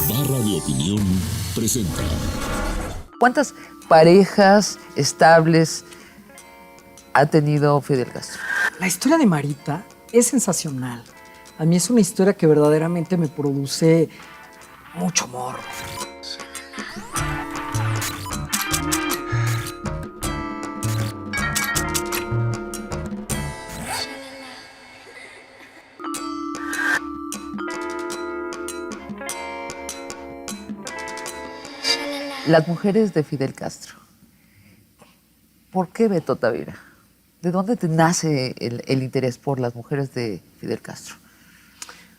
Barra de Opinión presenta. ¿Cuántas parejas estables ha tenido Fidel Castro? La historia de Marita es sensacional. A mí es una historia que verdaderamente me produce mucho morbo. Las mujeres de Fidel Castro. ¿Por qué, Beto Tavira? ¿De dónde te nace el interés por las mujeres de Fidel Castro?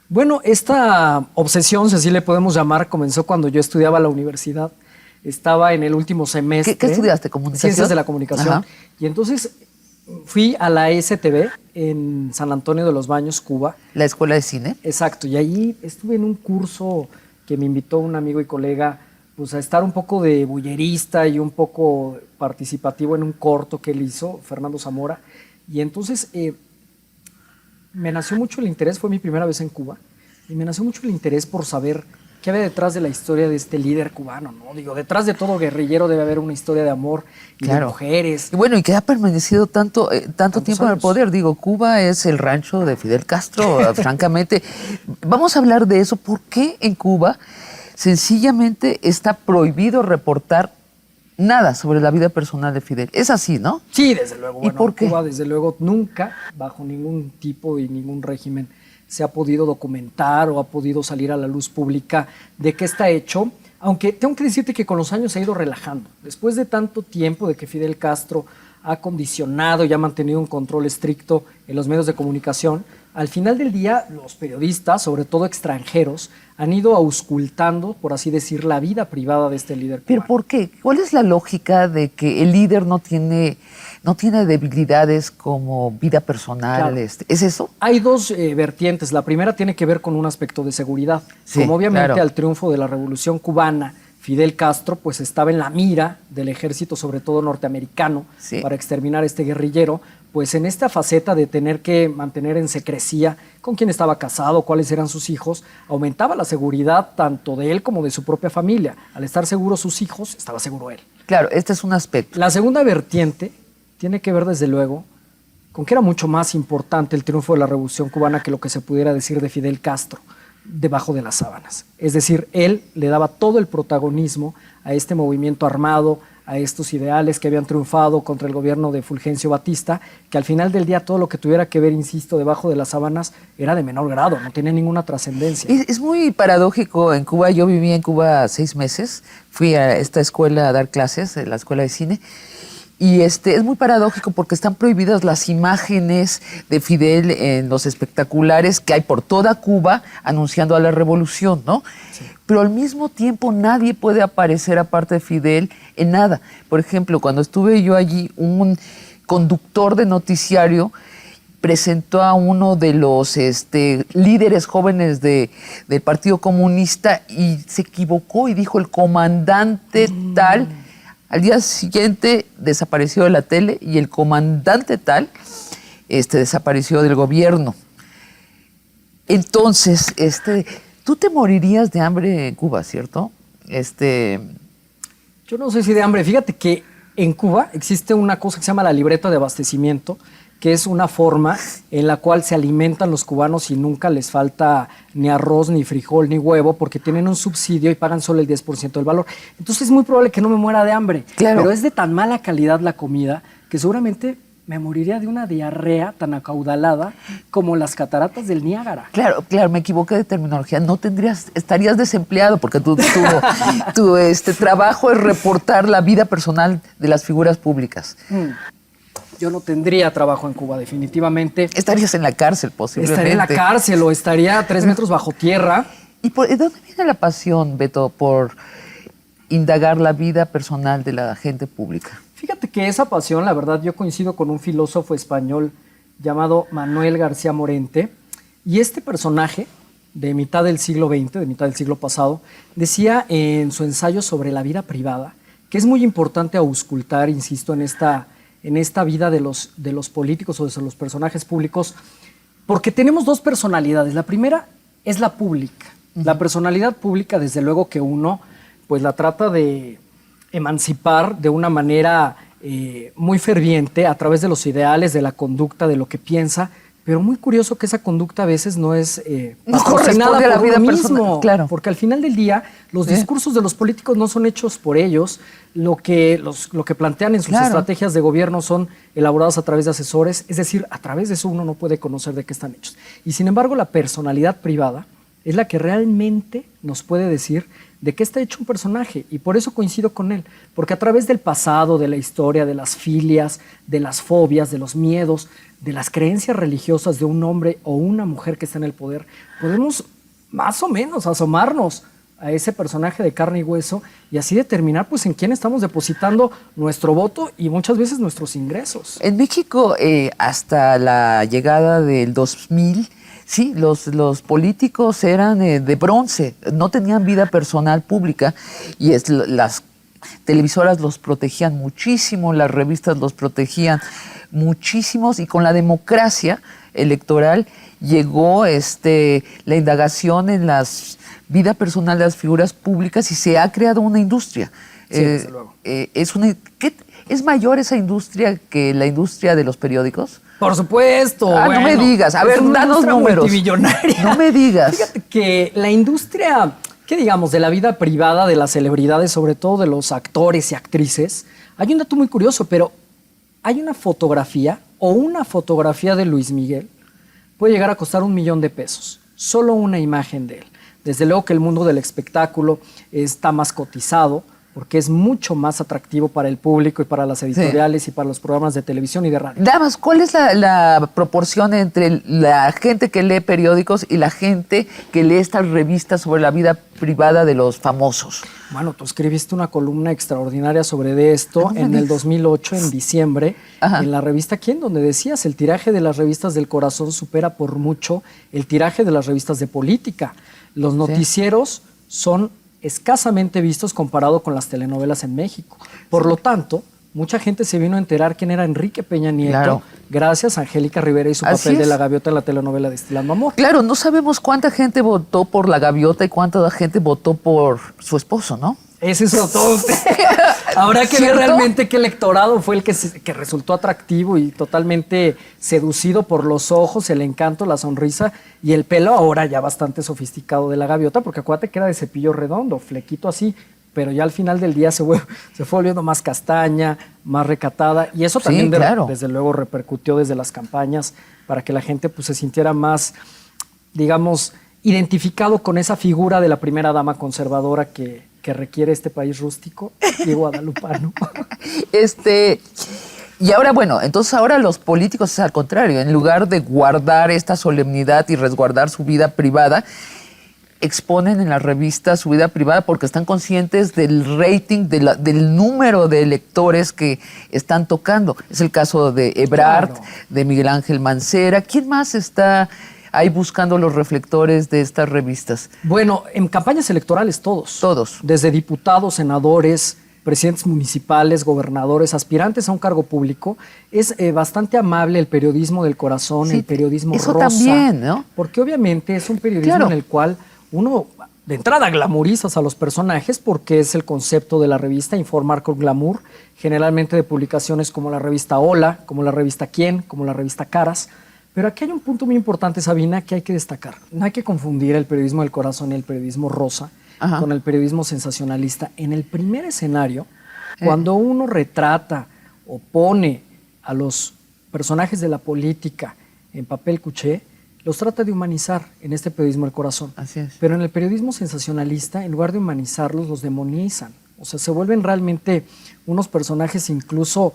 Bueno, esta obsesión, si así le podemos llamar, comenzó cuando yo estudiaba la universidad. Estaba en el último semestre. ¿Qué estudiaste? ¿Comunicación? Ciencias de la comunicación. Ajá. Y entonces fui a la STV en San Antonio de los Baños, Cuba. ¿La escuela de cine? Exacto, y ahí estuve en un curso que me invitó un amigo y colega pues, a estar un poco de bullerista y un poco participativo en un corto que él hizo, Fernando Zamora. Y entonces me nació mucho el interés, fue mi primera vez en Cuba, y me nació mucho el interés por saber qué había detrás de la historia de este líder cubano, ¿no? Digo, detrás de todo guerrillero debe haber una historia de amor y de mujeres. Y bueno, y que ha permanecido tanto tiempo en el poder. Digo, Cuba es el rancho de Fidel Castro, francamente. Vamos a hablar de eso. ¿Por qué en Cuba sencillamente está prohibido reportar nada sobre la vida personal de Fidel? Es así, ¿no? Sí, desde luego. ¿Y por qué? Cuba, desde luego, nunca, bajo ningún tipo y ningún régimen, se ha podido documentar o ha podido salir a la luz pública de qué está hecho, aunque tengo que decirte que con los años se ha ido relajando. Después de tanto tiempo de que Fidel Castro ha condicionado y ha mantenido un control estricto en los medios de comunicación, al final del día los periodistas, sobre todo extranjeros, han ido auscultando, por así decir, la vida privada de este líder cubano. ¿Pero por qué? ¿Cuál es la lógica de que el líder no tiene debilidades como vida personal? Claro. ¿Es eso? Hay dos vertientes. La primera tiene que ver con un aspecto de seguridad. Sí, como obviamente claro. Al triunfo de la Revolución Cubana, Fidel Castro pues estaba en la mira del ejército, sobre todo norteamericano, Sí. para exterminar a este guerrillero, pues en esta faceta de tener que mantener en secrecía con quién estaba casado, cuáles eran sus hijos, aumentaba la seguridad tanto de él como de su propia familia. Al estar seguros sus hijos, estaba seguro él. Claro, este es un aspecto. La segunda vertiente tiene que ver, desde luego, con que era mucho más importante el triunfo de la Revolución Cubana que lo que se pudiera decir de Fidel Castro debajo de las sábanas. Es decir, él le daba todo el protagonismo a este movimiento armado, a estos ideales que habían triunfado contra el gobierno de Fulgencio Batista, que al final del día todo lo que tuviera que ver, insisto, debajo de las sábanas era de menor grado, no tenía ninguna trascendencia. Es muy paradójico en Cuba. Yo viví en Cuba 6 meses. Fui a esta escuela a dar clases, la escuela de cine. Y es muy paradójico porque están prohibidas las imágenes de Fidel en los espectaculares que hay por toda Cuba anunciando a la revolución, ¿no? Sí. Pero al mismo tiempo nadie puede aparecer aparte de Fidel en nada. Por ejemplo, cuando estuve yo allí, un conductor de noticiario presentó a uno de los líderes jóvenes del Partido Comunista y se equivocó y dijo el comandante tal. Al día siguiente desapareció de la tele y el comandante tal desapareció del gobierno. Entonces, tú te morirías de hambre en Cuba, ¿cierto? Yo no sé si de hambre. Fíjate que en Cuba existe una cosa que se llama la libreta de abastecimiento, que es una forma en la cual se alimentan los cubanos y nunca les falta ni arroz, ni frijol, ni huevo, porque tienen un subsidio y pagan solo el 10% del valor. Entonces es muy probable que no me muera de hambre. Claro. Pero es de tan mala calidad la comida que seguramente me moriría de una diarrea tan acaudalada como las cataratas del Niágara. Claro, me equivoqué de terminología. Estarías desempleado porque tu trabajo es reportar la vida personal de las figuras públicas. Yo no tendría trabajo en Cuba, definitivamente. Estarías en la cárcel, posiblemente. Estaría en la cárcel o estaría a 3 metros bajo tierra. ¿Y de dónde viene la pasión, Beto, por indagar la vida personal de la gente pública? Fíjate que esa pasión, la verdad, yo coincido con un filósofo español llamado Manuel García Morente, y este personaje de mitad del siglo XX, de mitad del siglo pasado, decía en su ensayo sobre la vida privada que es muy importante auscultar, insisto, en esta vida de los políticos o de los personajes públicos, porque tenemos dos personalidades. La primera es la pública, La personalidad pública, desde luego que uno, pues la trata de emancipar de una manera muy ferviente a través de los ideales, de la conducta, de lo que piensa, pero muy curioso que esa conducta a veces no es No patrocinada corresponde a la por vida uno personal, mismo, claro. porque al final del día los discursos de los políticos no son hechos por ellos, lo que plantean en sus Claro. estrategias de gobierno son elaboradas a través de asesores, es decir, a través de eso uno no puede conocer de qué están hechos. Y sin embargo, la personalidad privada es la que realmente nos puede decir de qué está hecho un personaje, y por eso coincido con él, porque a través del pasado, de la historia, de las filias, de las fobias, de los miedos, de las creencias religiosas de un hombre o una mujer que está en el poder, podemos más o menos asomarnos a ese personaje de carne y hueso y así determinar pues en quién estamos depositando nuestro voto y muchas veces nuestros ingresos. En México, hasta la llegada del 2000, sí, los políticos eran de bronce, no tenían vida personal pública y las televisoras los protegían muchísimo, las revistas los protegían muchísimos, y con la democracia electoral llegó la indagación en la vida personal de las figuras públicas y se ha creado una industria. Sí, desde luego. ¿Es mayor esa industria que la industria de los periódicos? Por supuesto. No me digas. A ver, es una danos industria números. multimillonaria. No me digas. Fíjate que la industria, ¿qué digamos? De la vida privada de las celebridades, sobre todo de los actores y actrices, hay un dato muy curioso, pero hay una fotografía de Luis Miguel puede llegar a costar $1 millón de pesos. Solo una imagen de él. Desde luego que el mundo del espectáculo está más cotizado, porque es mucho más atractivo para el público y para las editoriales y para los programas de televisión y de radio. Nada más, ¿cuál es la proporción entre la gente que lee periódicos y la gente que lee estas revistas sobre la vida privada de los famosos? Bueno, tú escribiste una columna extraordinaria sobre esto en el 2008, en diciembre, en la revista ¿Quién?, donde decías el tiraje de las revistas del corazón supera por mucho el tiraje de las revistas de política. Los noticieros son escasamente vistos comparado con las telenovelas en México. Por lo tanto, mucha gente se vino a enterar quién era Enrique Peña Nieto, gracias a Angélica Rivera y su papel de la gaviota en la telenovela Destilando Amor. Claro, no sabemos cuánta gente votó por la gaviota y cuánta gente votó por su esposo, ¿no? Ese es todo. Habrá que ver realmente qué electorado fue el que resultó atractivo y totalmente seducido por los ojos, el encanto, la sonrisa y el pelo ahora ya bastante sofisticado de la gaviota, porque acuérdate que era de cepillo redondo, flequito así, pero ya al final del día se fue volviendo más castaña, más recatada, y eso también desde luego repercutió desde las campañas para que la gente pues se sintiera más, digamos, identificado con esa figura de la primera dama conservadora que requiere este país rústico y guadalupano. Y ahora, bueno, entonces ahora los políticos es al contrario, en lugar de guardar esta solemnidad y resguardar su vida privada, exponen en la revista su vida privada porque están conscientes del rating, del número de electores que están tocando. Es el caso de Ebrard, de Miguel Ángel Mancera. ¿Quién más está ahí buscando los reflectores de estas revistas? Bueno, en campañas electorales todos. Todos. Desde diputados, senadores, presidentes municipales, gobernadores, aspirantes a un cargo público. Es bastante amable el periodismo del corazón, el periodismo eso rosa. También, ¿no? Porque obviamente es un periodismo en el cual uno, de entrada, glamorizas a los personajes porque es el concepto de la revista, informar con glamour, generalmente de publicaciones como la revista Hola, como la revista Quién, como la revista Caras. Pero aquí hay un punto muy importante, Sabina, que hay que destacar. No hay que confundir el periodismo del corazón y el periodismo rosa con el periodismo sensacionalista. En el primer escenario, cuando uno retrata o pone a los personajes de la política en papel cuché, los trata de humanizar en este periodismo del corazón. Así es. Pero en el periodismo sensacionalista, en lugar de humanizarlos, los demonizan. O sea, se vuelven realmente unos personajes incluso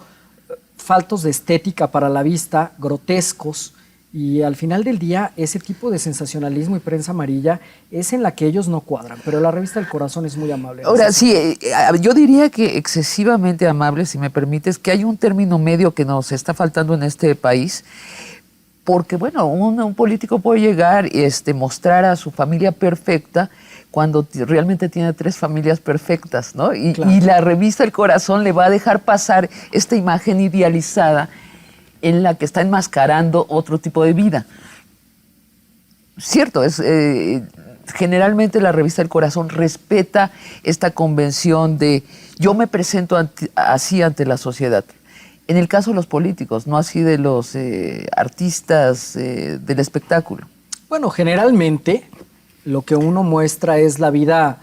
faltos de estética para la vista, grotescos. Y al final del día, ese tipo de sensacionalismo y prensa amarilla es en la que ellos no cuadran. Pero la revista del corazón es muy amable. Ahora, sí, yo diría que excesivamente amable, si me permites, que hay un término medio que nos está faltando en este país. Porque, bueno, un político puede llegar y mostrar a su familia perfecta cuando realmente tiene 3 familias perfectas, ¿no? Y la revista El Corazón le va a dejar pasar esta imagen idealizada en la que está enmascarando otro tipo de vida. Cierto, generalmente la revista El Corazón respeta esta convención de yo me presento así ante la sociedad. En el caso de los políticos, no así de los artistas del espectáculo. Bueno, generalmente lo que uno muestra es la vida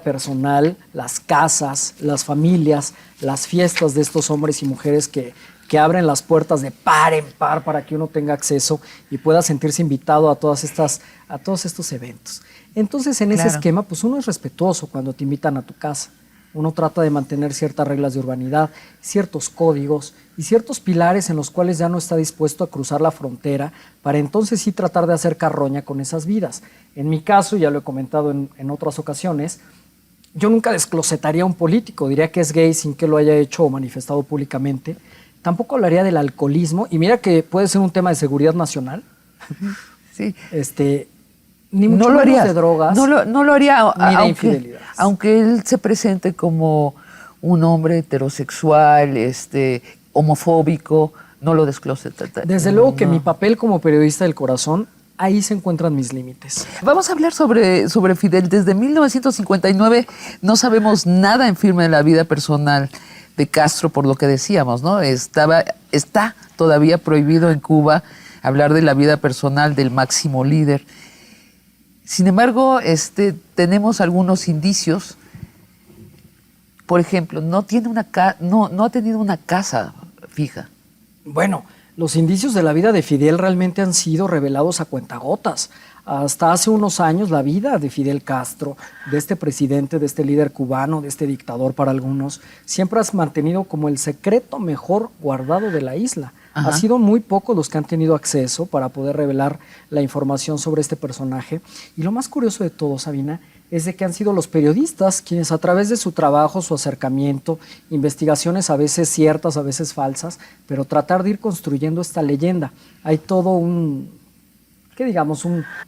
personal, las casas, las familias, las fiestas de estos hombres y mujeres que abren las puertas de par en par para que uno tenga acceso y pueda sentirse invitado a todos estos eventos. Entonces, en ese esquema, pues uno es respetuoso cuando te invitan a tu casa. Uno trata de mantener ciertas reglas de urbanidad, ciertos códigos y ciertos pilares en los cuales ya no está dispuesto a cruzar la frontera para entonces sí tratar de hacer carroña con esas vidas. En mi caso, ya lo he comentado en otras ocasiones, yo nunca desclosetaría a un político, diría que es gay sin que lo haya hecho o manifestado públicamente. Tampoco hablaría del alcoholismo, y mira que puede ser un tema de seguridad nacional. Sí. Ni mucho menos de drogas. No lo haría, ni de infidelidades. Aunque él se presente como un hombre heterosexual, homofóbico, no lo descloseta. Desde luego que mi papel como periodista del Corazón, ahí se encuentran mis límites. Vamos a hablar sobre Fidel. Desde 1959 no sabemos nada en firme de la vida personal de Castro, por lo que decíamos, ¿no? Está todavía prohibido en Cuba hablar de la vida personal del máximo líder. Sin embargo, tenemos algunos indicios. Por ejemplo, no ha tenido una casa fija. Bueno, los indicios de la vida de Fidel realmente han sido revelados a cuentagotas. Hasta hace unos años la vida de Fidel Castro, de este presidente, de este líder cubano, de este dictador para algunos, siempre has mantenido como el secreto mejor guardado de la isla. Ajá. Ha sido muy pocos los que han tenido acceso para poder revelar la información sobre este personaje. Y lo más curioso de todo, Sabina, es de que han sido los periodistas quienes a través de su trabajo, su acercamiento, investigaciones a veces ciertas, a veces falsas, pero tratar de ir construyendo esta leyenda. Hay todo un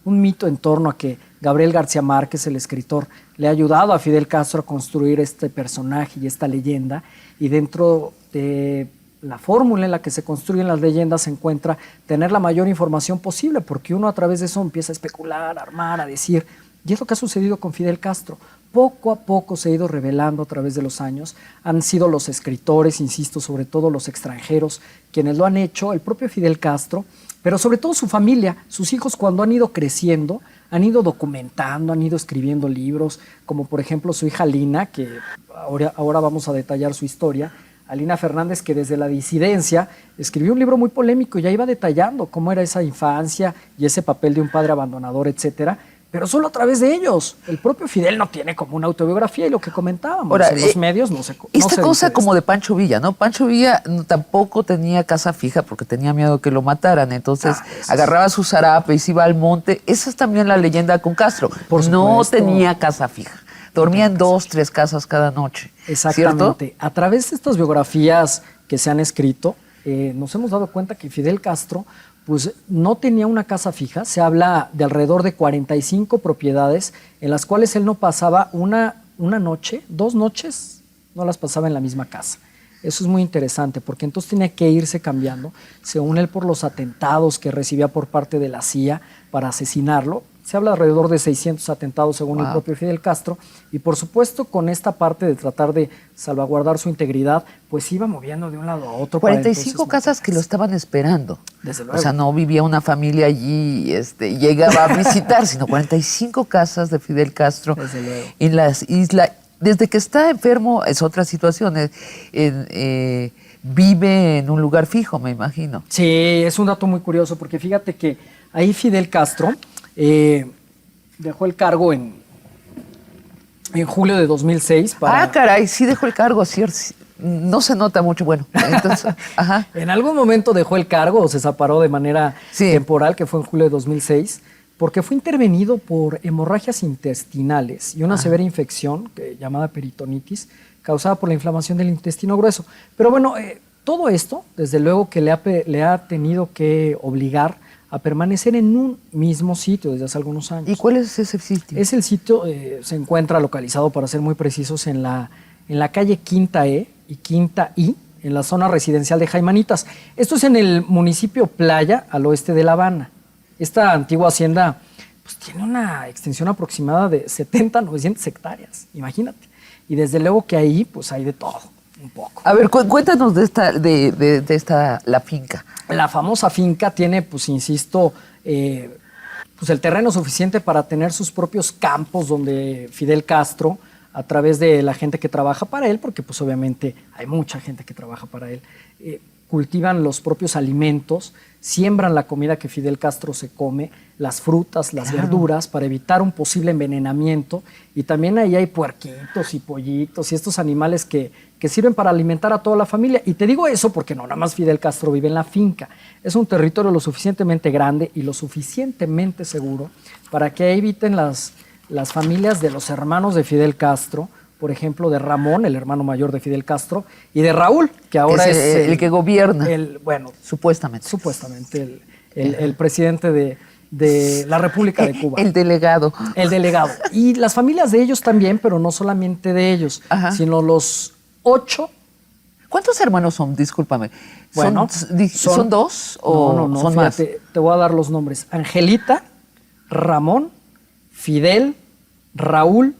mito en torno a que Gabriel García Márquez, el escritor, le ha ayudado a Fidel Castro a construir este personaje y esta leyenda, y dentro de la fórmula en la que se construyen las leyendas se encuentra tener la mayor información posible, porque uno a través de eso empieza a especular, a armar, a decir, y es lo que ha sucedido con Fidel Castro. Poco a poco se ha ido revelando a través de los años. Han sido los escritores, insisto, sobre todo los extranjeros, quienes lo han hecho, el propio Fidel Castro, pero sobre todo su familia, sus hijos cuando han ido creciendo, han ido documentando, han ido escribiendo libros, como por ejemplo su hija Lina, que ahora vamos a detallar su historia. Alina Fernández, que desde la disidencia escribió un libro muy polémico, ya iba detallando cómo era esa infancia y ese papel de un padre abandonador, etcétera, pero solo a través de ellos. El propio Fidel no tiene como una autobiografía, y lo que comentábamos Ahora, en los medios no se esta cosa como de Pancho Villa, ¿no? Pancho Villa tampoco tenía casa fija porque tenía miedo que lo mataran, entonces agarraba su zarape y se iba al monte. Esa es también la leyenda con Castro. No tenía casa fija. Dormía en 2, 3 casas cada noche. Exactamente. ¿Cierto? A través de estas biografías que se han escrito, nos hemos dado cuenta que Fidel Castro pues no tenía una casa fija. Se habla de alrededor de 45 propiedades en las cuales él no pasaba una noche, 2 noches, no las pasaba en la misma casa. Eso es muy interesante porque entonces tenía que irse cambiando, según él, por los atentados que recibía por parte de la CIA para asesinarlo. Se habla alrededor de 600 atentados según el propio Fidel Castro, y por supuesto con esta parte de tratar de salvaguardar su integridad, pues iba moviendo de un lado a otro. 45 casas que lo estaban esperando. Desde luego. O sea, no vivía una familia allí y llegaba a visitar, sino 45 casas de Fidel Castro en las islas. Desde que está enfermo es otra situación. Vive en un lugar fijo, me imagino. Sí, es un dato muy curioso porque fíjate que ahí Fidel Castro dejó el cargo en julio de 2006. Caray, sí dejó el cargo, cierto. No se nota mucho, bueno. Entonces, ajá. En algún momento dejó el cargo o se separó de manera temporal, que fue en julio de 2006, porque fue intervenido por hemorragias intestinales y una severa infección llamada peritonitis, causada por la inflamación del intestino grueso. Pero bueno, todo esto, desde luego que le ha tenido que obligar a permanecer en un mismo sitio desde hace algunos años. ¿Y cuál es ese sitio? Es el sitio, se encuentra localizado, para ser muy precisos, en la calle Quinta E y Quinta I, en la zona residencial de Jaimanitas. Esto es en el municipio Playa, al oeste de La Habana. Esta antigua hacienda pues tiene una extensión aproximada de 70 a 900 hectáreas, imagínate. Y desde luego que ahí pues hay de todo, un poco. A ver, cuéntanos de esta, la finca. La famosa finca tiene, pues insisto, pues el terreno suficiente para tener sus propios campos donde Fidel Castro, a través de la gente que trabaja para él, porque pues obviamente hay mucha gente que trabaja para él, cultivan los propios alimentos, siembran la comida que Fidel Castro se come, las frutas, las verduras, para evitar un posible envenenamiento. Y también ahí hay puerquitos y pollitos y estos animales que sirven para alimentar a toda la familia. Y te digo eso porque no nada más Fidel Castro vive en la finca. Es un territorio lo suficientemente grande y lo suficientemente seguro para que eviten las familias de los hermanos de Fidel Castro, por ejemplo, de Ramón, el hermano mayor de Fidel Castro, y de Raúl, que ahora es el que gobierna. Bueno, supuestamente. El presidente de la República de Cuba. El delegado. El delegado. Y las familias de ellos también, pero no solamente de ellos, sino los 8. ¿Cuántos hermanos son? Discúlpame. Bueno, ¿Son 2 o no, son fíjate, más? te voy a dar los nombres. Angelita, Ramón, Fidel, Raúl,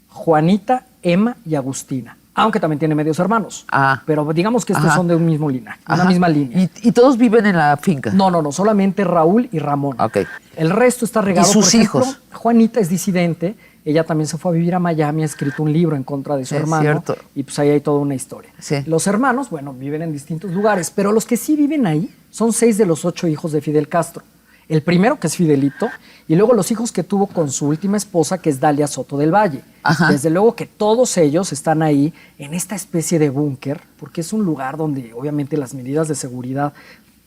Juanita, Emma y Agustina. Aunque también tiene medios hermanos. Pero digamos que estos son de un mismo linaje, una misma línea. ¿Y todos viven en la finca? No, solamente Raúl y Ramón. Okay. El resto está regado. ¿Y sus por ejemplo, hijos? Juanita es disidente. Ella también se fue a vivir a Miami, ha escrito un libro en contra de su hermano. Cierto. Y pues ahí hay toda una historia. Sí. Los hermanos, bueno, viven en distintos lugares, pero los que sí viven ahí son 6 de los 8 hijos de Fidel Castro. El primero, que es Fidelito, y luego los hijos que tuvo con su última esposa, que es Dalia Soto del Valle. Desde luego que todos ellos están ahí en esta especie de búnker, porque es un lugar donde obviamente las medidas de seguridad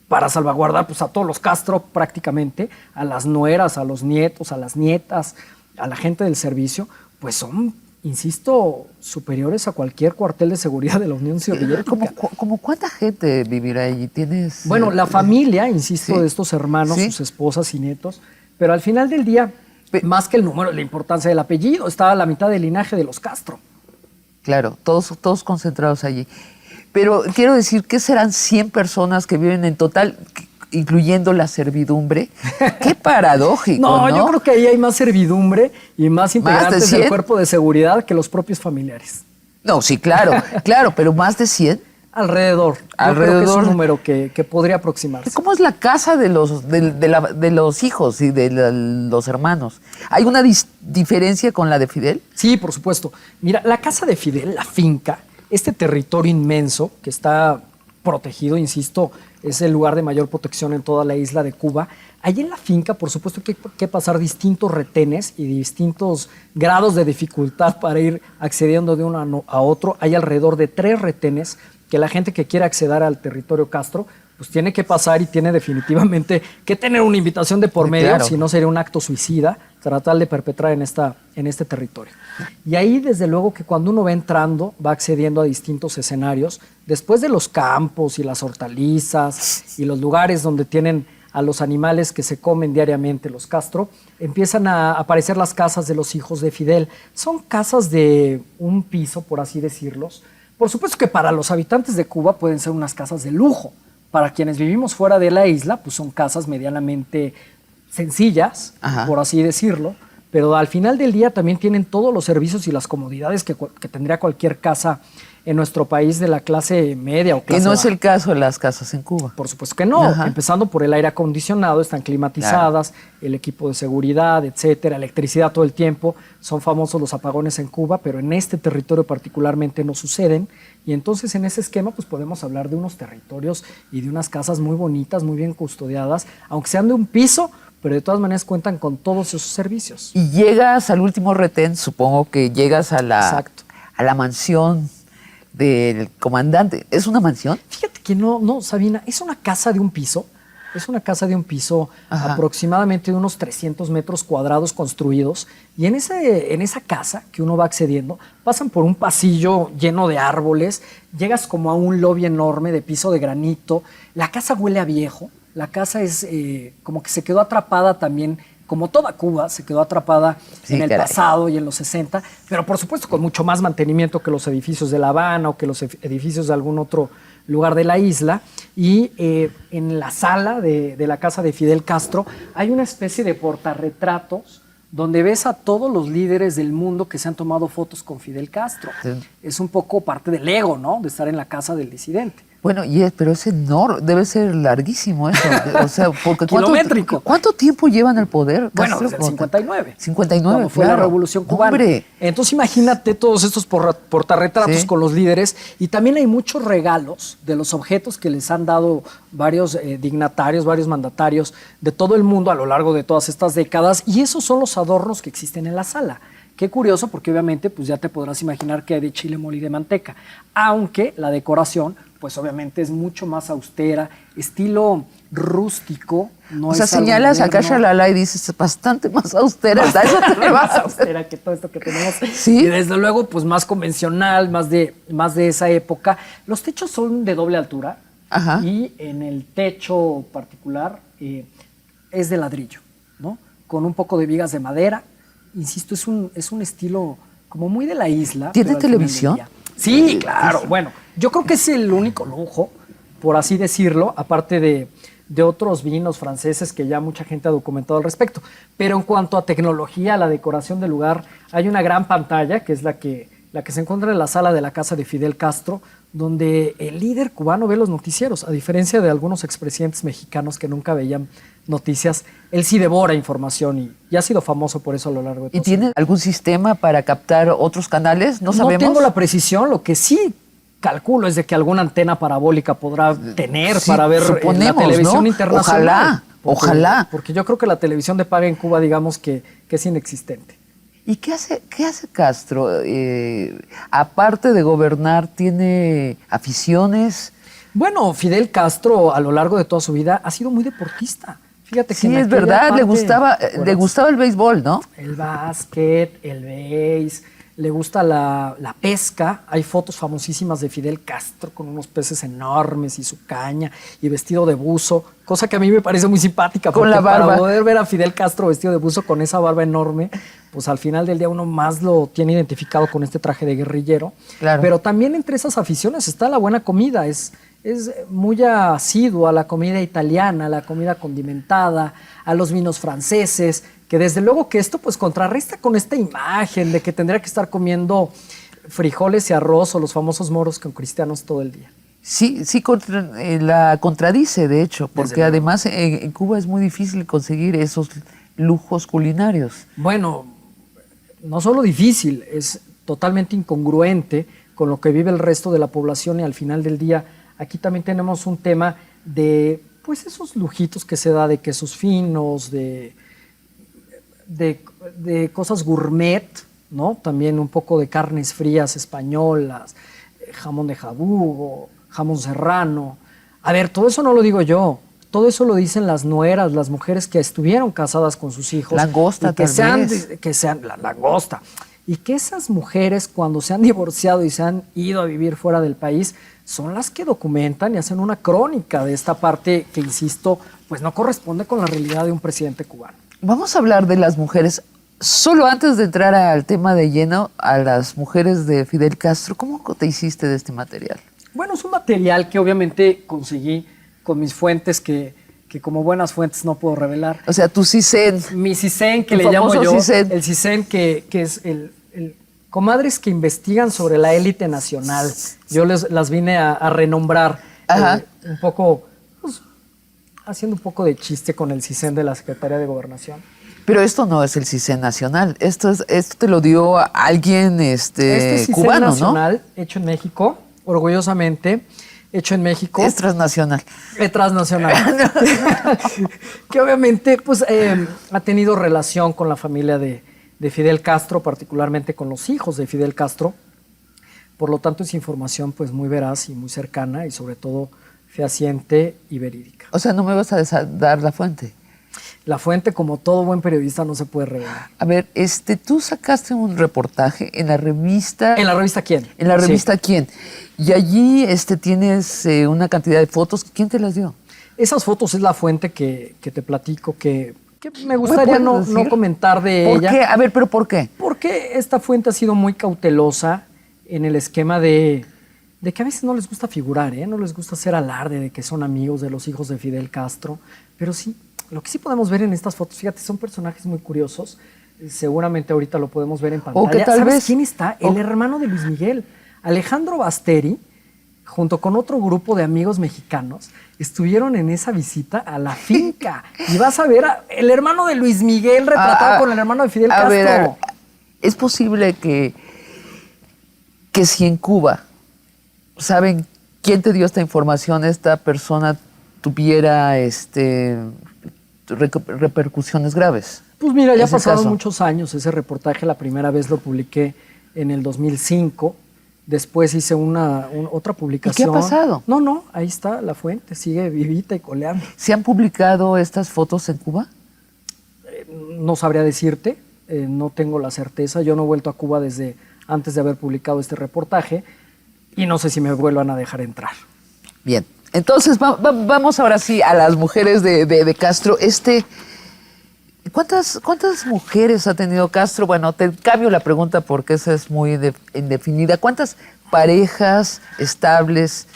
para salvaguardar pues, a todos los Castro prácticamente, a las nueras, a los nietos, a las nietas, a la gente del servicio, pues son, insisto, superiores a cualquier cuartel de seguridad de la Unión Soviética. ¿Cómo cuánta gente vivirá allí? ¿Tienes? Bueno, la familia, insisto, de estos hermanos, sus esposas y nietos, pero al final del día, más que el número, la importancia del apellido, estaba la mitad del linaje de los Castro. Claro, todos concentrados allí. Pero quiero decir que serán 100 personas que viven en total, incluyendo la servidumbre. Qué paradójico, ¿no? Yo creo que ahí hay más servidumbre y más integrantes del cuerpo de seguridad que los propios familiares. No, sí, claro, pero más de 100. Alrededor. Yo creo que es un número que podría aproximarse. ¿Cómo es la casa de los hijos y de los hermanos? ¿Hay una diferencia con la de Fidel? Sí, por supuesto. Mira, la casa de Fidel, la finca, este territorio inmenso que está protegido, insisto, es el lugar de mayor protección en toda la isla de Cuba. Allí en la finca, por supuesto, que hay que pasar distintos retenes y distintos grados de dificultad para ir accediendo de uno a otro. Hay alrededor de 3 retenes que la gente que quiera acceder al territorio Castro pues tiene que pasar y tiene definitivamente que tener una invitación de por medio, si no sería un acto suicida tratar de perpetrar en este territorio. Y ahí desde luego que cuando uno va entrando va accediendo a distintos escenarios, después de los campos y las hortalizas y los lugares donde tienen a los animales que se comen diariamente los Castro, empiezan a aparecer las casas de los hijos de Fidel. Son casas de un piso, por así decirlos. Por supuesto que para los habitantes de Cuba pueden ser unas casas de lujo. Para quienes vivimos fuera de la isla, pues son casas medianamente sencillas, por así decirlo, pero al final del día también tienen todos los servicios y las comodidades que tendría cualquier casa en nuestro país de la clase media o clase Que no baja. es el caso de las casas en Cuba. Por supuesto que no, empezando por el aire acondicionado, están climatizadas, el equipo de seguridad, etcétera, electricidad todo el tiempo. Son famosos los apagones en Cuba, pero en este territorio particularmente no suceden. Y entonces en ese esquema pues podemos hablar de unos territorios y de unas casas muy bonitas, muy bien custodiadas, aunque sean de un piso, pero de todas maneras cuentan con todos esos servicios. Y llegas al último retén, supongo que llegas a la mansión del comandante. ¿Es una mansión? Fíjate que no, Sabina, es una casa de un piso. Es una casa de un piso aproximadamente de unos 300 metros cuadrados construidos. Y en esa casa que uno va accediendo, pasan por un pasillo lleno de árboles, llegas como a un lobby enorme de piso de granito. La casa huele a viejo. La casa es como que se quedó atrapada también, como toda Cuba, se quedó atrapada en el pasado y en los 60, pero por supuesto con mucho más mantenimiento que los edificios de La Habana o que los edificios de algún otro lugar de la isla. Y en la sala de la casa de Fidel Castro hay una especie de portarretratos donde ves a todos los líderes del mundo que se han tomado fotos con Fidel Castro. Sí. Es un poco parte del ego, ¿no? De estar en la casa del disidente. Bueno, pero es enorme, debe ser larguísimo eso. O sea, porque Kilométrico. ¿cuánto tiempo llevan el poder? Bueno, Castro? desde el 59. 59, cuando fue claro. la Revolución Cubana. Hombre. Entonces imagínate todos estos portarretratos Sí. con los líderes, y también hay muchos regalos de los objetos que les han dado varios dignatarios, varios mandatarios de todo el mundo a lo largo de todas estas décadas, y esos son los adornos que existen en la sala. Qué curioso, porque obviamente pues ya te podrás imaginar que hay de chile mole y de manteca, aunque la decoración pues obviamente es mucho más austera, estilo rústico. No O sea, es algo señalas a moderno. Shalala y dices, bastante más austera. ¿A eso te Más vas a hacer? austera que todo esto que tenemos. Sí. Y desde luego, pues más convencional, más de esa época. Los techos son de doble altura. Ajá. Y en el techo particular es de ladrillo, ¿no? Con un poco de vigas de madera. Insisto, es un estilo como muy de la isla. ¿Tiene pero al final del televisión? día. Sí, claro. Bueno, yo creo que es el único lujo, por así decirlo, aparte de otros vinos franceses que ya mucha gente ha documentado al respecto. Pero en cuanto a tecnología, la decoración del lugar, hay una gran pantalla, que es la que se encuentra en la sala de la casa de Fidel Castro, donde el líder cubano ve los noticieros. A diferencia de algunos expresidentes mexicanos que nunca veían noticias, él sí devora información y ha sido famoso por eso a lo largo de todo. ¿Y tiene algún sistema para captar otros canales? No sabemos. No tengo la precisión, lo que sí calculo es de que alguna antena parabólica podrá tener Sí, para ver la suponemos, televisión ¿no? internacional. Ojalá. Porque yo creo que la televisión de paga en Cuba, digamos que es inexistente. ¿Y qué hace Castro? Aparte de gobernar, ¿tiene aficiones? Bueno, Fidel Castro a lo largo de toda su vida ha sido muy deportista. Fíjate que Sí, en es aquella verdad, le parte, gustaba el béisbol, ¿no? el básquet, el béis, le gusta la pesca. Hay fotos famosísimas de Fidel Castro con unos peces enormes y su caña y vestido de buzo, cosa que a mí me parece muy simpática. Con porque la barba. para poder ver a Fidel Castro vestido de buzo con esa barba enorme, pues al final del día uno más lo tiene identificado con este traje de guerrillero. Claro. Pero también entre esas aficiones está la buena comida. Es muy asiduo a la comida italiana, a la comida condimentada, a los vinos franceses, que desde luego que esto pues contrarresta con esta imagen de que tendría que estar comiendo frijoles y arroz o los famosos moros con cristianos todo el día. Sí, la contradice, de hecho, porque luego. además en Cuba es muy difícil conseguir esos lujos culinarios. Bueno, no solo difícil, es totalmente incongruente con lo que vive el resto de la población, y al final del día aquí también tenemos un tema de pues esos lujitos que se da de quesos finos, de cosas gourmet, ¿no? También un poco de carnes frías españolas, jamón de jabugo, jamón serrano. A ver, todo eso no lo digo yo. Todo eso lo dicen las nueras, las mujeres que estuvieron casadas con sus hijos. Langosta, y que tal vez. que sean la langosta. Y que esas mujeres, cuando se han divorciado y se han ido a vivir fuera del país, son las que documentan y hacen una crónica de esta parte que, insisto, pues no corresponde con la realidad de un presidente cubano. Vamos a hablar de las mujeres. Solo antes de entrar al tema de lleno, a las mujeres de Fidel Castro, ¿cómo te hiciste de este material? Bueno, es un material que obviamente conseguí con mis fuentes que como buenas fuentes no puedo revelar. O sea, tu CISEN. Mi CISEN, que Tu le llamo famoso yo, CISEN. el CISEN que es el comadres que investigan sobre la élite nacional. Yo las vine a renombrar Ajá. un poco, pues, haciendo un poco de chiste con el CISEN de la Secretaría de Gobernación. Pero esto no es el CISEN nacional. Esto te lo dio alguien Este CISEN cubano, nacional, hecho en México, orgullosamente, hecho en México. ¿no? Es transnacional. Transnacional. Que obviamente pues, ha tenido relación con la familia de Fidel Castro, particularmente con los hijos de Fidel Castro. Por lo tanto, es información pues, muy veraz y muy cercana y sobre todo fehaciente y verídica. O sea, no me vas a dar la fuente. La fuente, como todo buen periodista, no se puede revelar. A ver, tú sacaste un reportaje en la revista... ¿En la revista quién? En la Sí. revista ¿Quién? Y allí tienes una cantidad de fotos. ¿Quién te las dio? Esas fotos es la fuente que te platico, que me gustaría puedes no decir? comentar de ¿Por ella. qué? A ver, ¿pero por qué? Porque esta fuente ha sido muy cautelosa en el esquema de que a veces no les gusta figurar, no les gusta hacer alarde de que son amigos de los hijos de Fidel Castro, pero sí, lo que sí podemos ver en estas fotos, fíjate, son personajes muy curiosos, Seguramente ahorita lo podemos ver en pantalla. O que tal ¿Sabes vez quién está? El hermano de Luis Miguel, Alejandro Basteri, junto con otro grupo de amigos mexicanos, estuvieron en esa visita a la finca. Y vas a ver el hermano de Luis Miguel retratado con el hermano de Fidel Castro. Ver, es posible que si en Cuba saben quién te dio esta información, esta persona tuviera repercusiones graves. Pues mira, ya Ese pasaron caso. muchos años. Ese reportaje la primera vez lo publiqué en el 2005. Después hice otra publicación. ¿Y qué ha pasado? No, ahí está la fuente, sigue vivita y coleando. ¿Se han publicado estas fotos en Cuba? No sabría decirte, no tengo la certeza. Yo no he vuelto a Cuba desde antes de haber publicado este reportaje y no sé si me vuelvan a dejar entrar. Bien, entonces vamos ahora sí a las mujeres de Castro. ¿Cuántas mujeres ha tenido Castro? Bueno, te cambio la pregunta porque esa es muy indefinida. ¿Cuántas parejas estables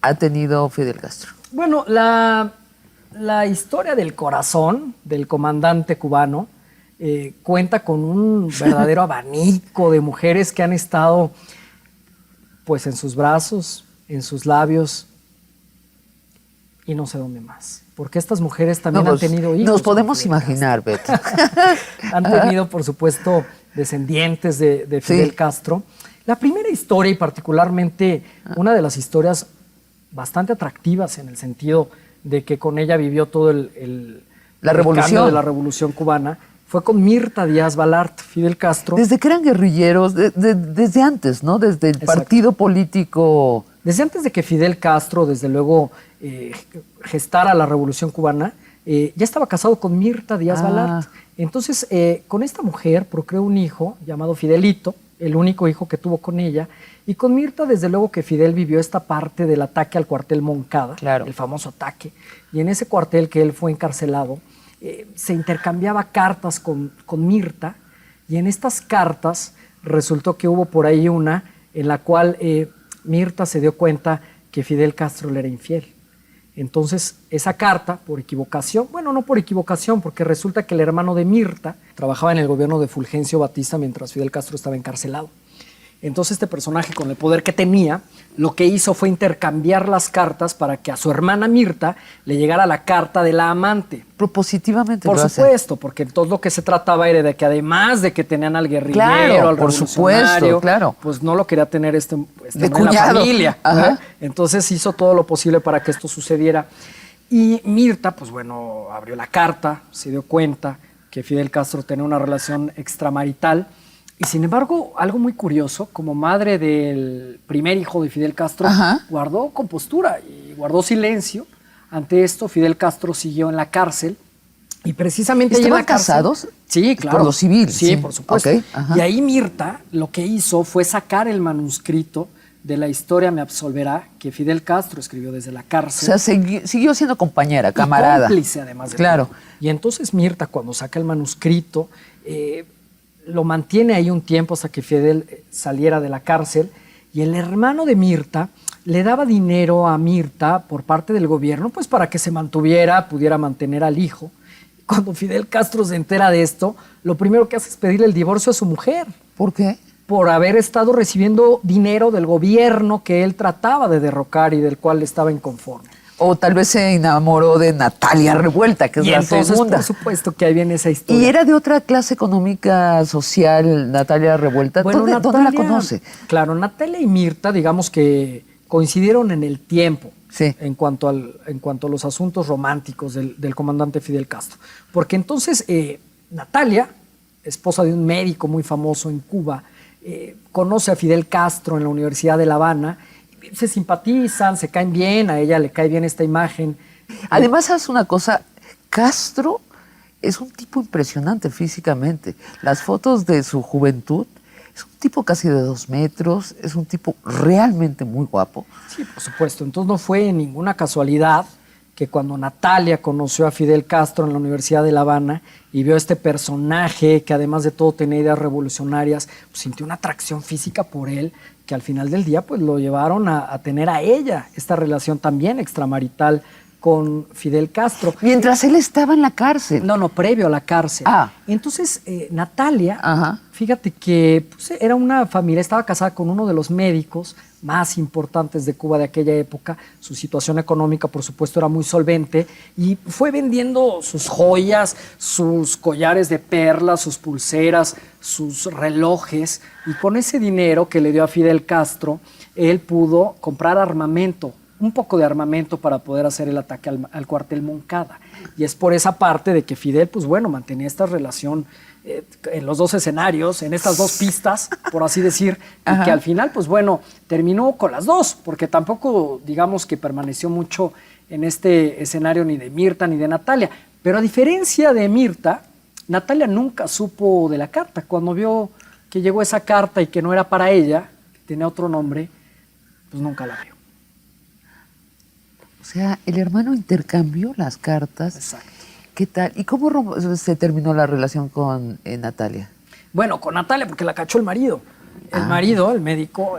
ha tenido Fidel Castro? Bueno, la historia del corazón del comandante cubano cuenta con un verdadero abanico de mujeres que han estado pues en sus brazos, en sus labios y no sé dónde más. Porque estas mujeres también han tenido hijos. Nos podemos imaginar, Beto. Han tenido, por supuesto, descendientes de Fidel Castro. La primera historia, y particularmente una de las historias bastante atractivas en el sentido de que con ella vivió todo el cambio de la revolución cubana, fue con Mirta Díaz Balart. Fidel Castro. Desde que eran guerrilleros, desde antes, ¿no? Desde el partido político. Desde antes de que Fidel Castro, desde luego, gestara la revolución cubana, ya estaba casado con Mirta Díaz Balart. Entonces, con esta mujer procreó un hijo llamado Fidelito, el único hijo que tuvo con ella. Y con Mirta, desde luego que Fidel vivió esta parte del ataque al cuartel Moncada, el famoso ataque. Y en ese cuartel que él fue encarcelado, se intercambiaba cartas con Mirta. Y en estas cartas resultó que hubo por ahí una en la cual Mirta se dio cuenta que Fidel Castro le era infiel. Entonces, esa carta, por equivocación, bueno, no por equivocación, porque resulta que el hermano de Mirta trabajaba en el gobierno de Fulgencio Batista mientras Fidel Castro estaba encarcelado. Entonces, este personaje, con el poder que tenía, lo que hizo fue intercambiar las cartas para que a su hermana Mirta le llegara la carta de la amante. Propositivamente. Por supuesto, porque todo lo que se trataba era de que además de que tenían al guerrillero, al por revolucionario, supuesto, pues no lo quería tener de en cuñado. la familia. Entonces hizo todo lo posible para que esto sucediera. Y Mirta, pues bueno, abrió la carta, se dio cuenta que Fidel Castro tenía una relación extramarital. Y sin embargo, algo muy curioso, como madre del primer hijo de Fidel Castro, guardó compostura y guardó silencio. Ante esto, Fidel Castro siguió en la cárcel y precisamente ¿Estaban allí en la cárcel, casados? Sí, claro. Por lo civil. Sí, por supuesto. Okay, y ahí Mirta lo que hizo fue sacar el manuscrito de La historia me absolverá, que Fidel Castro escribió desde la cárcel. O sea, siguió siendo compañera, camarada. Y cómplice, además de claro. todo. Y entonces Mirta, cuando saca el manuscrito, lo mantiene ahí un tiempo hasta que Fidel saliera de la cárcel, y el hermano de Mirta le daba dinero a Mirta por parte del gobierno, pues para que se mantuviera, pudiera mantener al hijo. Cuando Fidel Castro se entera de esto, lo primero que hace es pedirle el divorcio a su mujer. ¿Por qué? Por haber estado recibiendo dinero del gobierno que él trataba de derrocar y del cual estaba inconforme. O tal vez se enamoró de Natalia Revuelta, que es la entonces, segunda. por supuesto que ahí viene esa historia. ¿Y era de otra clase económica, social, Natalia Revuelta? Bueno, ¿Dónde la conoce? Claro, Natalia y Mirta, digamos que coincidieron en el tiempo en cuanto a los asuntos románticos del comandante Fidel Castro. Porque entonces Natalia, esposa de un médico muy famoso en Cuba, conoce a Fidel Castro en la Universidad de La Habana, se simpatizan, se caen bien, a ella le cae bien esta imagen. Además, ¿sabes una cosa? Castro es un tipo impresionante físicamente. Las fotos de su juventud, es un tipo casi de 2 metros, es un tipo realmente muy guapo. Sí, por supuesto. Entonces no fue ninguna casualidad que cuando Natalia conoció a Fidel Castro en la Universidad de La Habana y vio a este personaje que además de todo tenía ideas revolucionarias, pues sintió una atracción física por él, que al final del día pues lo llevaron a tener a ella esta relación también extramarital con Fidel Castro. Mientras él estaba en la cárcel. No, previo a la cárcel. Ah. Entonces, Natalia, Ajá. fíjate que pues, era una familia, estaba casada con uno de los médicos más importantes de Cuba de aquella época. Su situación económica, por supuesto, era muy solvente y fue vendiendo sus joyas, sus collares de perlas, sus pulseras, sus relojes. Y con ese dinero que le dio a Fidel Castro, él pudo comprar armamento, un poco de armamento para poder hacer el ataque al cuartel Moncada. Y es por esa parte de que Fidel, pues bueno, mantenía esta relación en los dos escenarios, en estas dos pistas, por así decir, y que al final, pues bueno, terminó con las dos, porque tampoco, digamos que permaneció mucho en este escenario ni de Mirta ni de Natalia. Pero a diferencia de Mirta, Natalia nunca supo de la carta. Cuando vio que llegó esa carta y que no era para ella, que tenía otro nombre, pues nunca la vio. O sea, el hermano intercambió las cartas. Exacto. ¿Qué tal? ¿Y cómo se terminó la relación con Natalia? Bueno, con Natalia, porque la cachó el marido. El marido, el médico,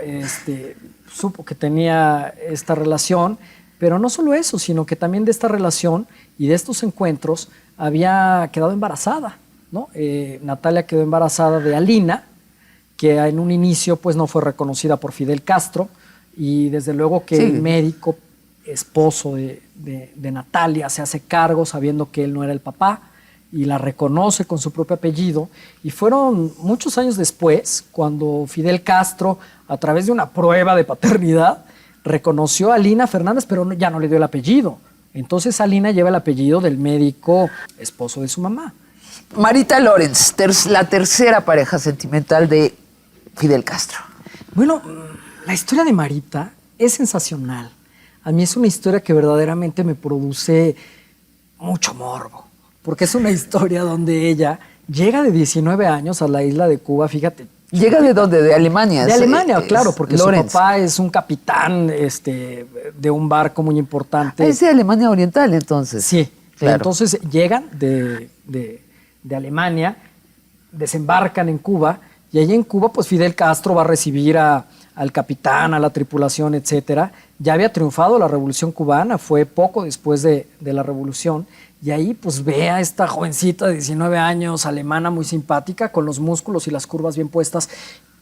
supo que tenía esta relación, pero no solo eso, sino que también de esta relación y de estos encuentros había quedado embarazada, ¿no? Natalia quedó embarazada de Alina, que en un inicio pues no fue reconocida por Fidel Castro, y desde luego que el médico esposo de Natalia se hace cargo sabiendo que él no era el papá y la reconoce con su propio apellido. Y fueron muchos años después cuando Fidel Castro, a través de una prueba de paternidad, reconoció a Alina Fernández, pero ya no le dio el apellido. Entonces Alina lleva el apellido del médico esposo de su mamá. Marita Lorenz, la tercera pareja sentimental de Fidel Castro. Bueno, la historia de Marita es sensacional. A mí es una historia que verdaderamente me produce mucho morbo, porque es una historia donde ella llega de 19 años a la isla de Cuba, fíjate. ¿Llega de dónde? ¿De Alemania? De Alemania, claro, porque Lorenz. su papá es un capitán de un barco muy importante. Es de Alemania Oriental, entonces. Sí, claro. Entonces llegan de Alemania, desembarcan en Cuba, y allí en Cuba, pues Fidel Castro va a recibir al capitán, a la tripulación, etcétera. Ya había triunfado la Revolución Cubana, fue poco después de la Revolución, y ahí pues ve a esta jovencita de 19 años, alemana, muy simpática, con los músculos y las curvas bien puestas,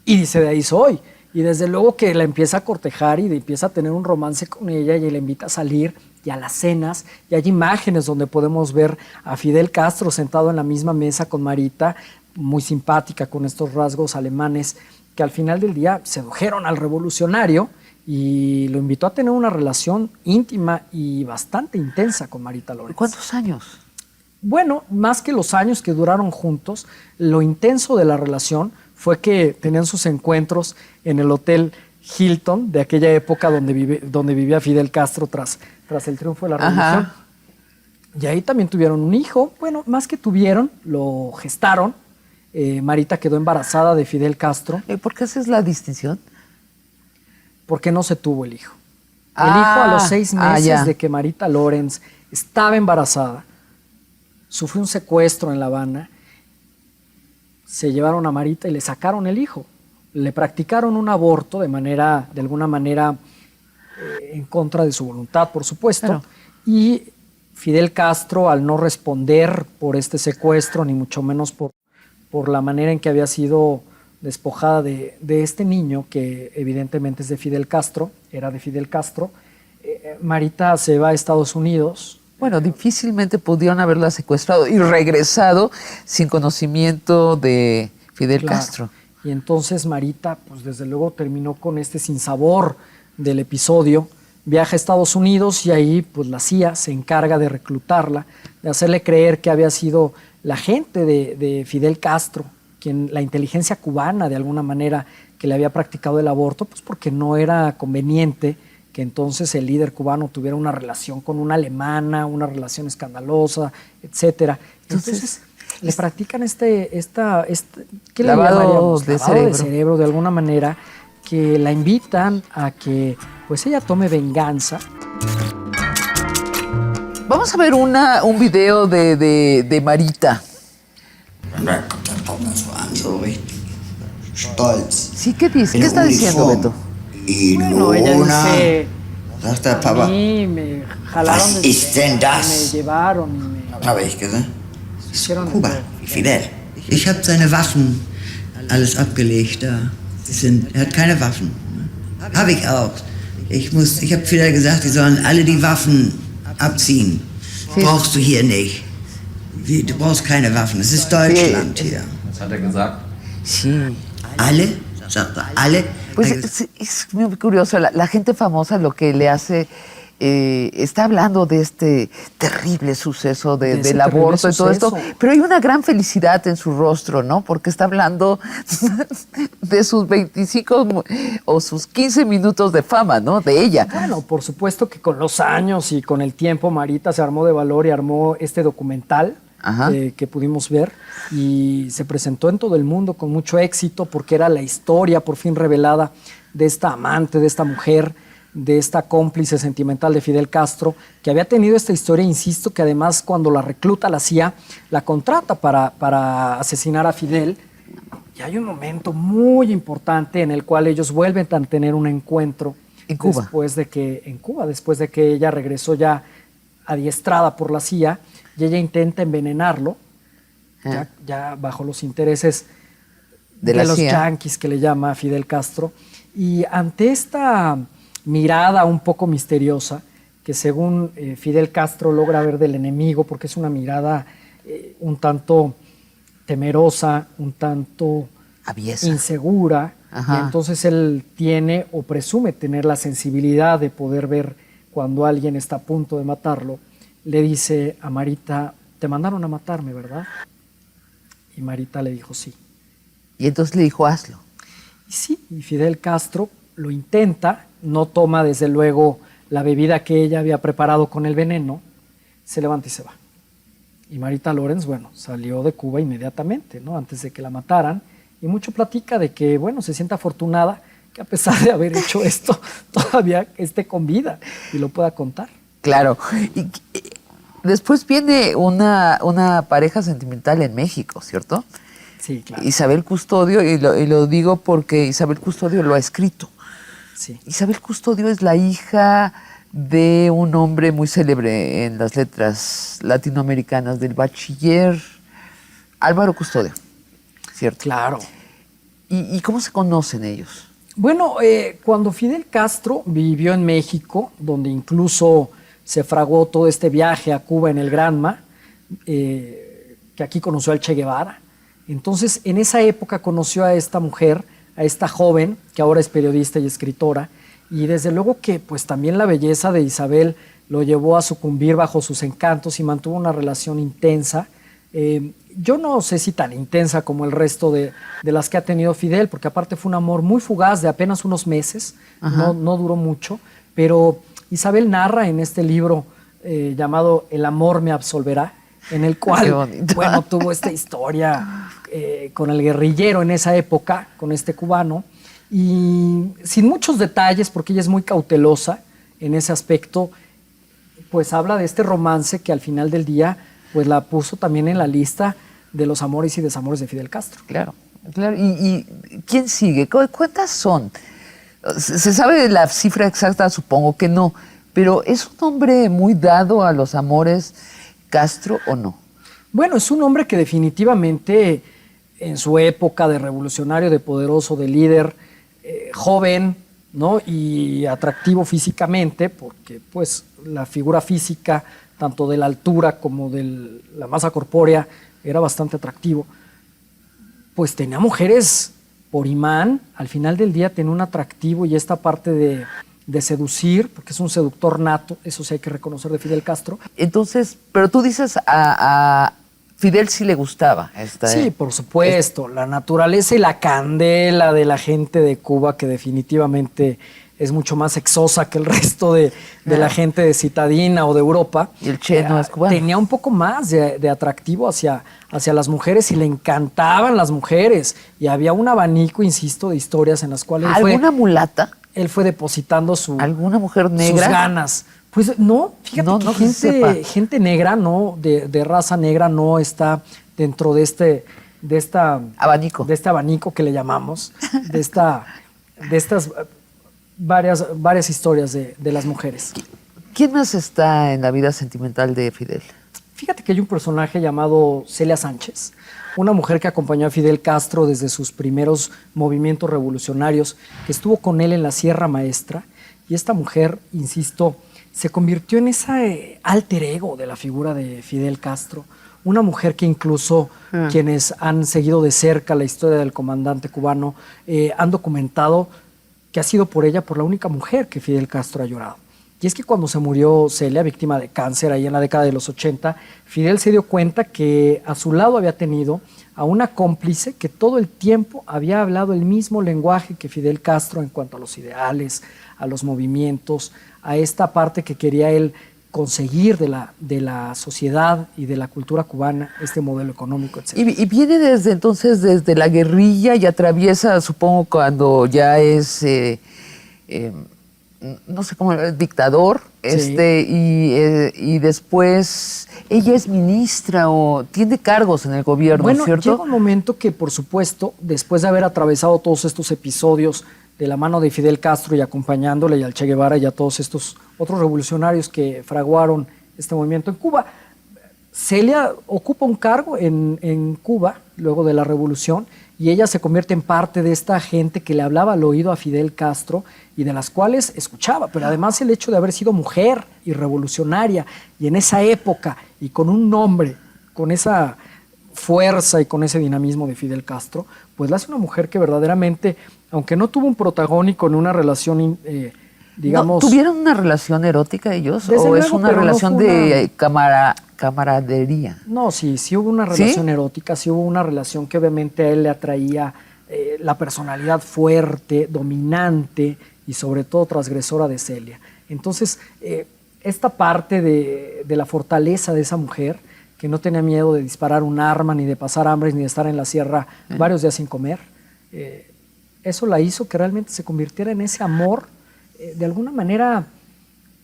y dice, de ahí soy. Y desde luego que la empieza a cortejar y empieza a tener un romance con ella y la invita a salir y a las cenas. Y hay imágenes donde podemos ver a Fidel Castro sentado en la misma mesa con Marita, muy simpática, con estos rasgos alemanes, que al final del día sedujeron al revolucionario y lo invitó a tener una relación íntima y bastante intensa con Marita Lorenz. ¿Cuántos años? Bueno, más que los años que duraron juntos, lo intenso de la relación fue que tenían sus encuentros en el Hotel Hilton de aquella época donde vivía Fidel Castro tras el triunfo de la Revolución. Ajá. Y ahí también tuvieron un hijo. Bueno, más que tuvieron, lo gestaron. Marita quedó embarazada de Fidel Castro. ¿Por qué esa es la distinción? Porque no se tuvo el hijo. El hijo, a los 6 meses de que Marita Lorenz estaba embarazada, sufrió un secuestro en La Habana, se llevaron a Marita y le sacaron el hijo. Le practicaron un aborto de alguna manera, en contra de su voluntad, por supuesto. Claro. Y Fidel Castro, al no responder por este secuestro, ni mucho menos por la manera en que había sido despojada de este niño, que evidentemente es de Fidel Castro, era de Fidel Castro, Marita se va a Estados Unidos. Bueno, difícilmente pudieron haberla secuestrado y regresado sin conocimiento de Fidel Castro. Y entonces Marita, pues desde luego terminó con este sinsabor del episodio, viaja a Estados Unidos y ahí pues la CIA se encarga de reclutarla, de hacerle creer que había sido la gente de Fidel Castro, la inteligencia cubana de alguna manera que le había practicado el aborto, pues porque no era conveniente que entonces el líder cubano tuviera una relación con una alemana, una relación escandalosa, etcétera. Entonces le practican ¿qué lavado le lavado de cerebro de alguna manera, que la invitan a que pues ella tome venganza. Vamos a ver un video de Marita. Sí, ¿qué dice? ¿Qué está diciendo, Beto? Bueno, ella dice, Sagt der A Papa. mí me jalaron Was de ist denn das? me llevaron y me Habe ich gesagt. hicieron de Kuba, todo. wie Fidel. Ich habe seine Waffen alles abgelegt da. Er hat keine Waffen. Habe ich auch. Ich habe Fidel gesagt, die sollen alle die Waffen abziehen. Brauchst du hier nicht. Du brauchst keine Waffen. Es ist Deutschland hier. Was hat er gesagt? Sí. Alle, sagt er, alle. Pues es muy curioso, la gente famosa lo que le hace, está hablando de este terrible suceso De ese del terrible aborto y todo esto, suceso. pero hay una gran felicidad en su rostro, ¿no? Porque está hablando de sus 25 o sus 15 minutos de fama, ¿no? De ella. Bueno, por supuesto que con los años y con el tiempo Marita se armó de valor y armó este documental que pudimos ver y se presentó en todo el mundo con mucho éxito porque era la historia por fin revelada de esta amante, de esta mujer, de esta cómplice sentimental de Fidel Castro, que había tenido esta historia, insisto, que además cuando la recluta la CIA, la contrata para asesinar a Fidel. Y hay un momento muy importante en el cual ellos vuelven a tener un encuentro En Cuba. después de que ella regresó ya adiestrada por la CIA y ella intenta envenenarlo, ya bajo los intereses De de la los CIA. yanquis que le llama Fidel Castro. Y ante esta mirada un poco misteriosa que según Fidel Castro logra ver del enemigo, porque es una mirada un tanto temerosa, un tanto Aviesa. insegura, Ajá. y entonces él tiene o presume tener la sensibilidad de poder ver cuando alguien está a punto de matarlo, le dice a Marita, te mandaron a matarme, ¿verdad? Y Marita le dijo sí. Y entonces le dijo, hazlo. Y sí, y Fidel Castro lo intenta, no toma desde luego la bebida que ella había preparado con el veneno, se levanta y se va. Y Marita Lorenz, bueno, salió de Cuba inmediatamente, ¿no? Antes de que la mataran, y mucho platica de que, bueno, se siente afortunada que a pesar de haber hecho esto, todavía esté con vida y lo pueda contar. Claro. Y después viene una pareja sentimental en México, ¿cierto? Sí, claro. Isabel Custodio, y lo digo porque Isabel Custodio lo ha escrito. Sí. Isabel Custodio es la hija de un hombre muy célebre en las letras latinoamericanas, del bachiller Álvaro Custodio, ¿cierto? Claro. ¿Y cómo se conocen ellos? Bueno, cuando Fidel Castro vivió en México, donde incluso se fraguó todo este viaje a Cuba en el Granma, que aquí conoció al Che Guevara, entonces en esa época conoció a esta mujer, a esta joven, que ahora es periodista y escritora, y desde luego que pues también la belleza de Isabel lo llevó a sucumbir bajo sus encantos y mantuvo una relación intensa. Yo no sé si tan intensa como el resto de las que ha tenido Fidel, porque aparte fue un amor muy fugaz de apenas unos meses, no duró mucho, pero Isabel narra en este libro llamado El amor me absolverá, en el cual, bueno, tuvo esta historia con el guerrillero en esa época, con este cubano, y sin muchos detalles, porque ella es muy cautelosa en ese aspecto, pues habla de este romance que al final del día pues la puso también en la lista de los amores y desamores de Fidel Castro. Claro, claro. ¿Y quién sigue? ¿Cuántas son? ¿Se sabe la cifra exacta? Supongo que no, pero ¿es un hombre muy dado a los amores, Castro, o no? Bueno, es un hombre que definitivamente en su época de revolucionario, de poderoso, de líder, joven, ¿no? Y atractivo físicamente, porque pues la figura física, tanto de la altura como de la masa corpórea, era bastante atractivo. Pues tenía mujeres por imán, al final del día tenía un atractivo y esta parte de seducir, porque es un seductor nato, eso sí hay que reconocer de Fidel Castro. Entonces, pero tú dices a Fidel sí le gustaba esta. Sí, por supuesto, la naturaleza y la candela de la gente de Cuba, que definitivamente es mucho más sexosa que el resto de la gente de Citadina o de Europa. Y el Che no es cubano. Tenía un poco más de atractivo hacia las mujeres y le encantaban las mujeres. Y había un abanico, insisto, de historias en las cuales ¿Alguna mulata? Él fue depositando ¿Alguna mujer negra? sus ganas. Pues no, fíjate No, que no que se sepa. gente negra, no, de raza negra, no está dentro de este Abanico. de este abanico que le llamamos, de estas varias historias de las mujeres. ¿Quién más está en la vida sentimental de Fidel? Fíjate que hay un personaje llamado Celia Sánchez, una mujer que acompañó a Fidel Castro desde sus primeros movimientos revolucionarios, que estuvo con él en la Sierra Maestra, y esta mujer, insisto, se convirtió en ese alter ego de la figura de Fidel Castro, una mujer que incluso quienes han seguido de cerca la historia del comandante cubano han documentado que ha sido por ella, por la única mujer que Fidel Castro ha llorado. Y es que cuando se murió Celia, víctima de cáncer, ahí en la década de los 80, Fidel se dio cuenta que a su lado había tenido a una cómplice que todo el tiempo había hablado el mismo lenguaje que Fidel Castro en cuanto a los ideales, a los movimientos, a esta parte que quería él conseguir de la sociedad y de la cultura cubana, este modelo económico, etc. Y viene desde entonces, desde la guerrilla, y atraviesa, supongo, cuando ya es, no sé cómo, dictador, Sí. Y después ella es ministra o tiene cargos en el gobierno, Bueno, ¿cierto? llega un momento que, por supuesto, después de haber atravesado todos estos episodios de la mano de Fidel Castro y acompañándole y al Che Guevara y a todos estos otros revolucionarios que fraguaron este movimiento en Cuba, Celia ocupa un cargo en Cuba luego de la revolución y ella se convierte en parte de esta gente que le hablaba al oído a Fidel Castro y de las cuales escuchaba, pero además el hecho de haber sido mujer y revolucionaria y en esa época y con un nombre, con esa fuerza y con ese dinamismo de Fidel Castro, pues la hace una mujer que verdaderamente, aunque no tuvo un protagónico en una relación, digamos... ¿No ¿Tuvieron una relación erótica ellos? Desde ¿O es luego, una pero no relación fue de camaradería? No, sí hubo una relación erótica, sí hubo una relación que obviamente a él le atraía la personalidad fuerte, dominante y sobre todo transgresora de Celia. Entonces, esta parte de la fortaleza de esa mujer, que no tenía miedo de disparar un arma, ni de pasar hambre, ni de estar en la sierra varios días sin comer, eso la hizo que realmente se convirtiera en ese amor de alguna manera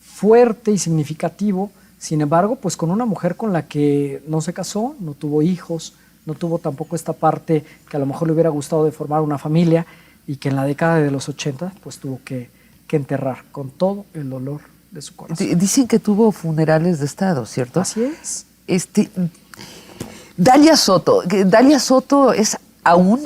fuerte y significativo. Sin embargo, pues con una mujer con la que no se casó, no tuvo hijos, no tuvo tampoco esta parte que a lo mejor le hubiera gustado de formar una familia y que en la década de los 80 pues tuvo que enterrar con todo el dolor de su corazón. Dicen que tuvo funerales de Estado, ¿cierto? Así es. Dalia Soto es aún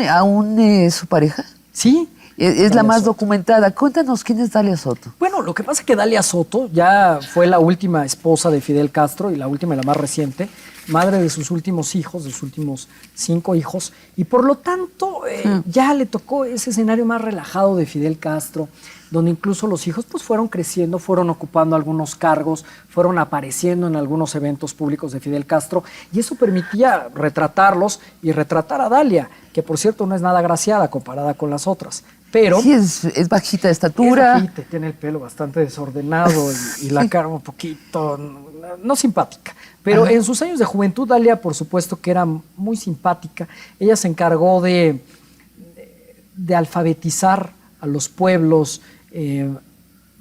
su pareja. Sí. Es Dalia la más Soto. documentada. Cuéntanos quién es Dalia Soto. Bueno, lo que pasa es que Dalia Soto ya fue la última esposa de Fidel Castro y la última y la más reciente, madre de sus últimos hijos, de sus últimos 5 hijos, y por lo tanto ya le tocó ese escenario más relajado de Fidel Castro, donde incluso los hijos pues fueron creciendo, fueron ocupando algunos cargos, fueron apareciendo en algunos eventos públicos de Fidel Castro, y eso permitía retratarlos y retratar a Dalia, que por cierto no es nada agraciada comparada con las otras. Pero Sí, es bajita de estatura. es bajita, tiene el pelo bastante desordenado y la cara un poquito no simpática. Pero en sus años de juventud, Dalia, por supuesto que era muy simpática. Ella se encargó de alfabetizar a los pueblos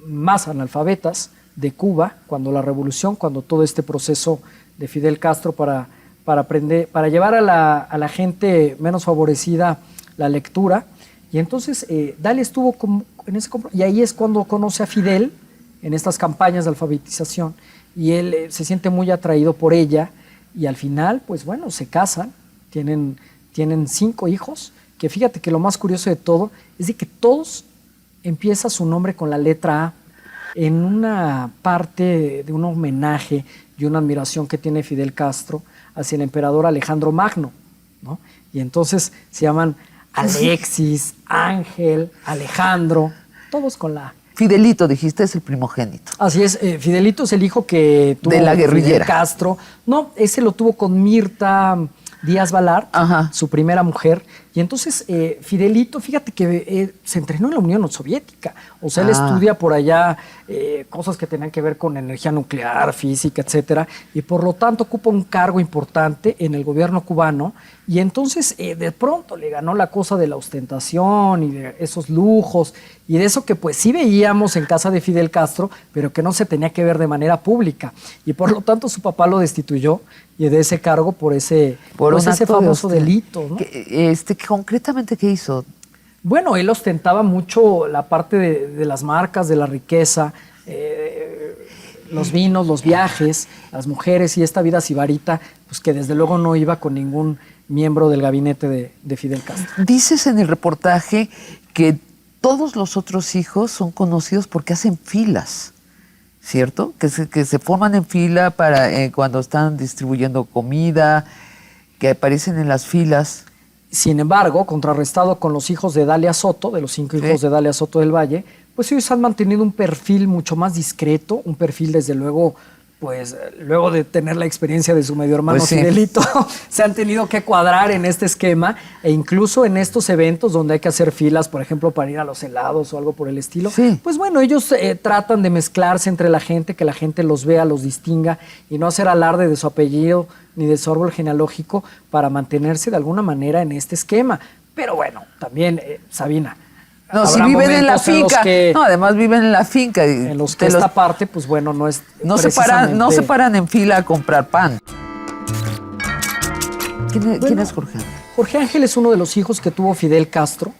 más analfabetas de Cuba, cuando la revolución, cuando todo este proceso de Fidel Castro para llevar a la gente menos favorecida la lectura. Y entonces Dalia estuvo en ese compromiso, y ahí es cuando conoce a Fidel en estas campañas de alfabetización, y él se siente muy atraído por ella, y al final, pues bueno, se casan, tienen 5 hijos, que fíjate que lo más curioso de todo es de que todos empieza su nombre con la letra A, en una parte de un homenaje y una admiración que tiene Fidel Castro hacia el emperador Alejandro Magno, ¿no? Y entonces se llaman Alexis, Ángel, Alejandro, todos con la A. Fidelito, dijiste, es el primogénito. Así es, Fidelito es el hijo que tuvo De la guerrillera. Fidel Castro. No, ese lo tuvo con Mirta Díaz Balart, Ajá. su primera mujer. Y entonces Fidelito, fíjate que se entrenó en la Unión Soviética. O sea, él estudia por allá cosas que tenían que ver con energía nuclear, física, etcétera. Y por lo tanto ocupa un cargo importante en el gobierno cubano. Y entonces de pronto le ganó la cosa de la ostentación y de esos lujos y de eso que pues sí veíamos en casa de Fidel Castro, pero que no se tenía que ver de manera pública. Y por lo tanto su papá lo destituyó y de ese cargo por ese un ese acto de famoso hostia. delito, ¿no? Concretamente, ¿qué hizo? Bueno, él ostentaba mucho la parte de las marcas, de la riqueza, los vinos, los viajes, las mujeres y esta vida sibarita, pues que desde luego no iba con ningún miembro del gabinete de Fidel Castro. Dices en el reportaje que todos los otros hijos son conocidos porque hacen filas, ¿cierto? Que se forman en fila para cuando están distribuyendo comida, que aparecen en las filas. Sin embargo, contrarrestado con los hijos de Dalia Soto, de los 5 hijos de Dalia Soto del Valle, pues ellos han mantenido un perfil mucho más discreto, un perfil desde luego, pues luego de tener la experiencia de su medio hermano Pues sí. Fidelito, se han tenido que cuadrar en este esquema e incluso en estos eventos donde hay que hacer filas, por ejemplo, para ir a los helados o algo por el estilo, Sí. pues bueno, ellos tratan de mezclarse entre la gente, que la gente los vea, los distinga y no hacer alarde de su apellido ni de su árbol genealógico para mantenerse de alguna manera en este esquema. Pero bueno, también, Sabina, No, si habrá viven en la momentos en los finca. que- No, además viven en la finca. en los que esta parte, pues bueno, no es no se paran en fila a comprar pan. ¿Quién es Jorge Ángel? Jorge Ángel es uno de los hijos que tuvo Fidel Castro.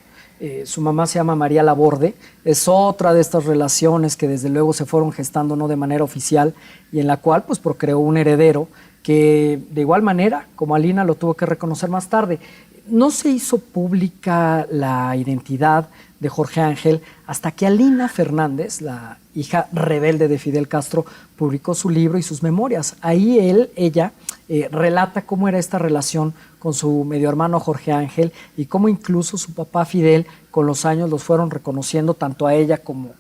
Su mamá se llama María Laborde. Es otra de estas relaciones que desde luego se fueron gestando no de manera oficial y en la cual pues procreó un heredero que de igual manera, como Alina lo tuvo que reconocer más tarde, no se hizo pública la identidad de Jorge Ángel hasta que Alina Fernández, la hija rebelde de Fidel Castro, publicó su libro y sus memorias. Ahí ella relata cómo era esta relación con su medio hermano Jorge Ángel y cómo incluso su papá Fidel con los años los fueron reconociendo tanto a ella como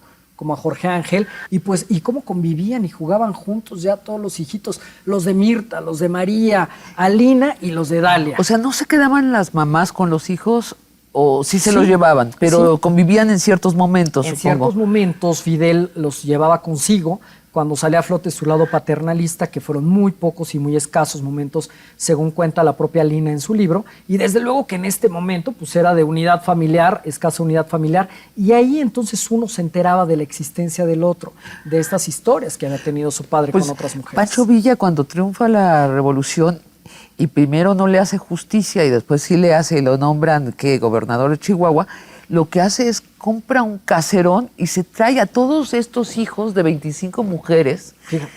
a Jorge Ángel, y cómo convivían y jugaban juntos ya todos los hijitos, los de Mirta, los de María, Alina y los de Dalia. O sea, ¿no se quedaban las mamás con los hijos o sí se Sí, los llevaban? Pero sí. convivían en ciertos momentos, En supongo. ciertos momentos Fidel los llevaba consigo cuando salía a flote su lado paternalista, que fueron muy pocos y muy escasos momentos, según cuenta la propia Lina en su libro, y desde luego que en este momento pues era de unidad familiar, escasa unidad familiar, y ahí entonces uno se enteraba de la existencia del otro, de estas historias que había tenido su padre Pues, con otras mujeres. Pancho Villa, cuando triunfa la revolución y primero no le hace justicia y después sí le hace y lo nombran que gobernador de Chihuahua, lo que hace es compra un caserón y se trae a todos estos hijos de 25 mujeres. Fíjate.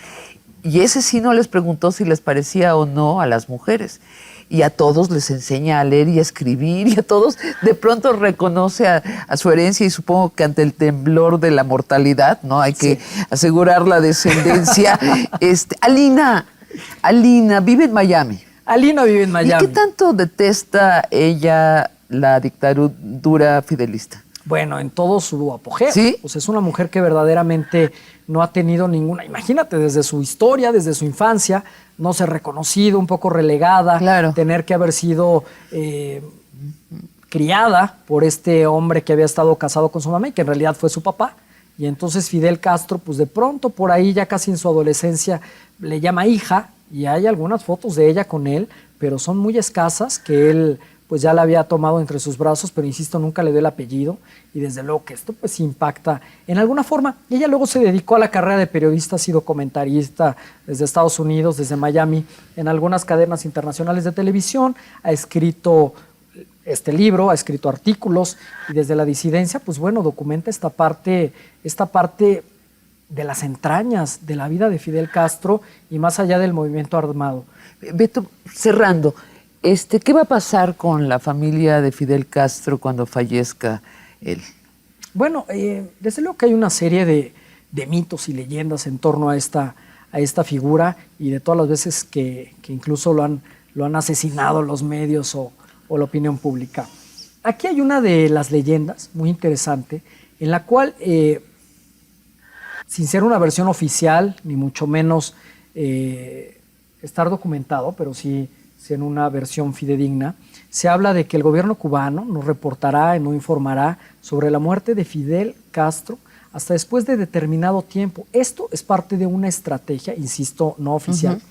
Y ese sí no les preguntó si les parecía o no a las mujeres. Y a todos les enseña a leer y a escribir, y a todos de pronto reconoce a su herencia, y supongo que ante el temblor de la mortalidad, ¿no? Hay que asegurar la descendencia. Alina vive en Miami. Alina vive en Miami. ¿Y qué tanto detesta ella la dictadura fidelista? Bueno, en todo su apogeo. ¿Sí? Pues es una mujer que verdaderamente no ha tenido ninguna, imagínate, desde su historia, desde su infancia, no ser reconocido, un poco relegada, Claro. tener que haber sido criada por este hombre que había estado casado con su mamá y que en realidad fue su papá. Y entonces Fidel Castro, pues de pronto por ahí, ya casi en su adolescencia, le llama hija, y hay algunas fotos de ella con él, pero son muy escasas, que él pues ya la había tomado entre sus brazos, pero insisto, nunca le dio el apellido, y desde luego que esto pues impacta en alguna forma. Y ella luego se dedicó a la carrera de periodista, ha sido comentarista desde Estados Unidos, desde Miami, en algunas cadenas internacionales de televisión, ha escrito este libro, ha escrito artículos, y desde la disidencia, pues bueno, documenta esta parte de las entrañas de la vida de Fidel Castro y más allá del movimiento armado. Beto, cerrando, ¿qué va a pasar con la familia de Fidel Castro cuando fallezca él? Bueno, desde luego que hay una serie de mitos y leyendas en torno a esta figura y de todas las veces que incluso lo han asesinado los medios o la opinión pública. Aquí hay una de las leyendas muy interesante en la cual, sin ser una versión oficial, ni mucho menos estar documentado, pero sí en una versión fidedigna, se habla de que el gobierno cubano no reportará y no informará sobre la muerte de Fidel Castro hasta después de determinado tiempo. Esto es parte de una estrategia, insisto, no oficial,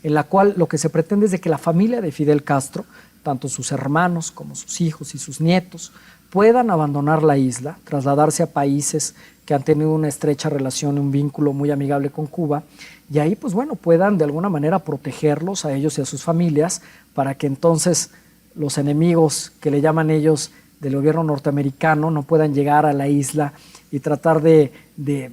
en la cual lo que se pretende es de que la familia de Fidel Castro, tanto sus hermanos como sus hijos y sus nietos, puedan abandonar la isla, trasladarse a países que han tenido una estrecha relación, un vínculo muy amigable con Cuba, y ahí pues bueno, puedan de alguna manera protegerlos a ellos y a sus familias para que entonces los enemigos que le llaman ellos del gobierno norteamericano no puedan llegar a la isla y tratar de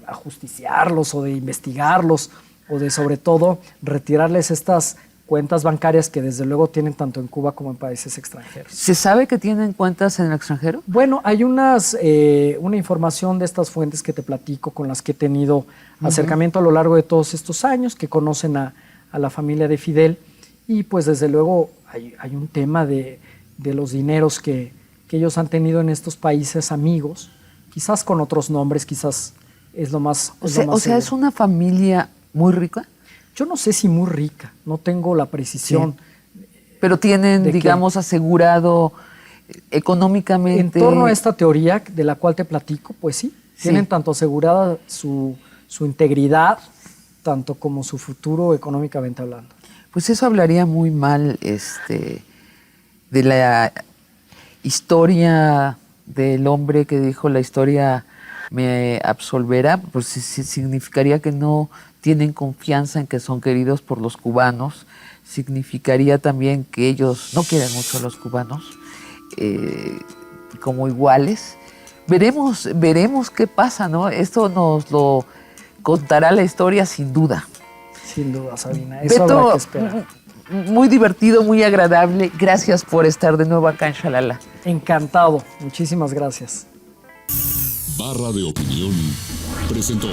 ajusticiarlos o de investigarlos o de, sobre todo, retirarles estas cuentas bancarias que desde luego tienen tanto en Cuba como en países extranjeros. ¿Se sabe que tienen cuentas en el extranjero? Bueno, hay una información de estas fuentes que te platico, con las que he tenido acercamiento a lo largo de todos estos años, que conocen a la familia de Fidel, y pues desde luego hay un tema de los dineros que ellos han tenido en estos países amigos, quizás con otros nombres, quizás es lo más... O sea, ¿es una familia muy rica? Yo no sé si muy rica, no tengo la precisión. Sí. Pero tienen, digamos, asegurado económicamente... En torno a esta teoría de la cual te platico, pues sí, tienen tanto asegurada su integridad, tanto como su futuro económicamente hablando. Pues eso hablaría muy mal de la historia del hombre que dijo la historia me absolverá, pues significaría que no tienen confianza en que son queridos por los cubanos, significaría también que ellos no quieren mucho a los cubanos como iguales. Veremos qué pasa, ¿no? Esto nos lo contará la historia sin duda. Sin duda, Sabina, eso Beto, habrá que esperar. Muy divertido, muy agradable. Gracias por estar de nuevo acá en Shalala. Encantado, muchísimas gracias. Barra de Opinión presentó.